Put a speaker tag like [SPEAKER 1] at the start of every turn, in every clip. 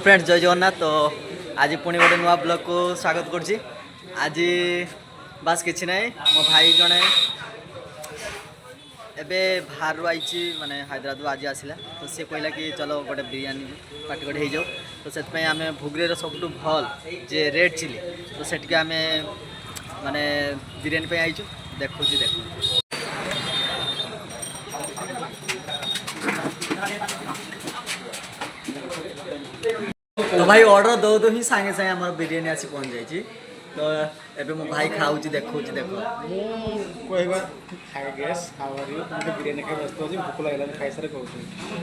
[SPEAKER 1] Friends जय जगन्नाथ। तो आज पुणी गोटे नुआ ब्लॉग को स्वागत करुँची। आज बास किसी ना मो भाई जड़े एबे बाहर आई माने हैदराबाद आज आसला तो सी कहला कि चलो गोटे बिरियानी पार्टी गोटे हो जाओ। तो से आम भुगरे सब भल जे रेड चिली तो सेटिक आम माने बिरियानी आईचु देखु देखु। तो भाई ऑर्डर दो दो ही सांगे सांगे हमारा बिरियानी आसी पहुंच जाइए। तो एबे मो भाई खाऊ देखो देखो
[SPEAKER 2] बिरियानी खाई व्यस्त होची भूख लागला खाई सारे कहू।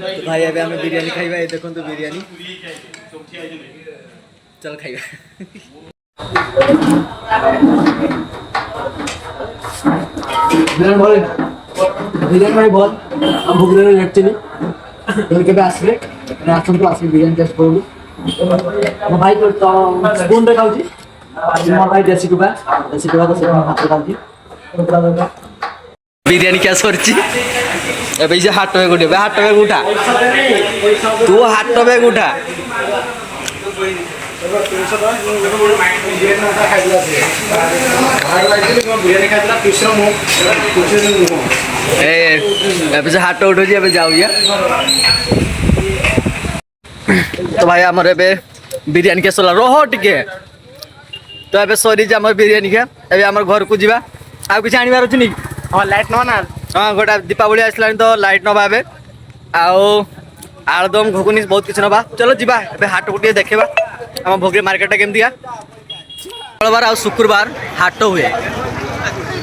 [SPEAKER 1] तो भाई एबे हमें बिरियानी खाइबा ए देखो तो बिरियानी चल खाइबा।
[SPEAKER 2] बिरियानी भाई बहुत हम भूख रहे हैं एक्चुअली तो के आसले राशन तो आसले बिरियानी टेस्ट करू। मो भाई तो स्पून रे खाउची मो भाई देसी कुबा तो से हाथ खाउची
[SPEAKER 1] बिरियानी क्या सरची एबे जे हाट में गुटे हाट में उठा तू हाट में उठा हाट उठो जाऊ। तो भाई आमर ए बिरियानी के सोला रह टिके तो ए सरी आम बिरियानी के ए आम घर को जा आ कि आनबार अच्छी नी।
[SPEAKER 2] हाँ लाइट न ना
[SPEAKER 1] हाँ गोटा दीपावली आसला तो लाइट नवा ए आलुदम घुगुनी बहुत किसी नवा। चलो जीवा ए हाट गोटे देखा आम भोगरे मार्केट केमतिया। मंगलवार आ शुक्रवार हाट हुए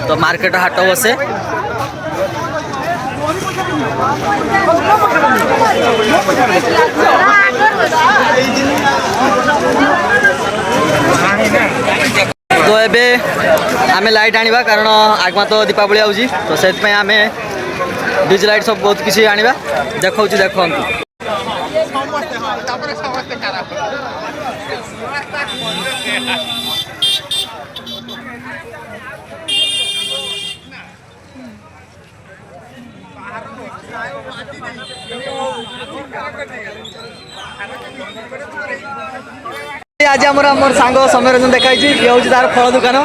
[SPEAKER 1] तो मार्केट हाट बसे। तो एबे आमे लाइट आनिबा कारण आगमा तो दीपावली आउजी तो से आमे डीजे लाइट सब बहुत किसी आनिबा देखौ देखो। आज आम सांग सौम्यरंजन देखाई ये हूँ तार फल दुकान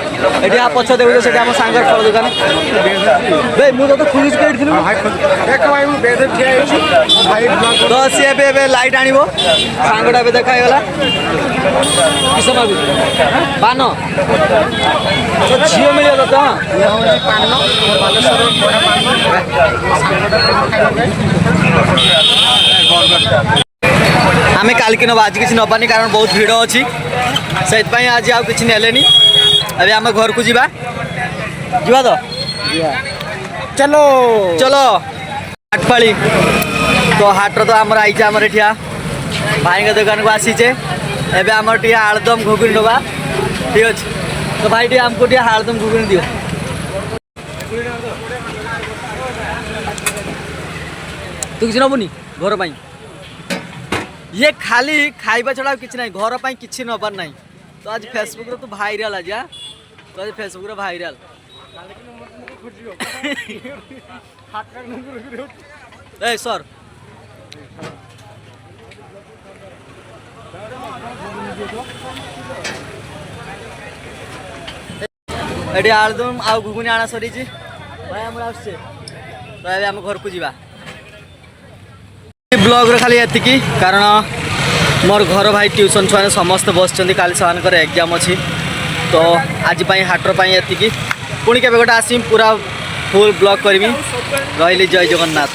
[SPEAKER 1] ये पछ देखो से आम सांगर फल दुकान भाई मुझे तो खोज तो सी ए लाइट आण सांगटा भी देखाईगला किस पान तो झील मिल आमे काल की नवा आज किसी नबानी कारण बहुत भिड़ अच्छी से आज आउ किसी नेले अभी आम घर को जीवा जीवा तो
[SPEAKER 2] चलो
[SPEAKER 1] चलो हाटपाड़ी तो हाट तो आमर आई आमर एठिया भाई के दुकान को आसीचे एबे आमर टिया आलुदम घुगुनी नवा ठीक अच्छे। तो भाई टिया हमको टिया आलुदम घुगुनी दियो तू किसी नबुनी घर पाई ये खाली खाइबा छड़ा किसी ना घर पर किसी नबार ना। तो आज फेसबुक तो भाइराल आज तो आज फेसबुक भाइराल ए सर ये आलुदम आ घुगुनी आना सरी भाई आम आसे तो आम घर को जीवा। ब्लॉग रे खाली एतिकी कारण मोर घर भाई ट्यूशन छुआ समस्त बस काली से एग्जाम अच्छी तो आज हाटर पाई एतिकी पुणी के गोटे आसमी पूरा फुल ब्लॉग करमी रही। जय जगन्नाथ।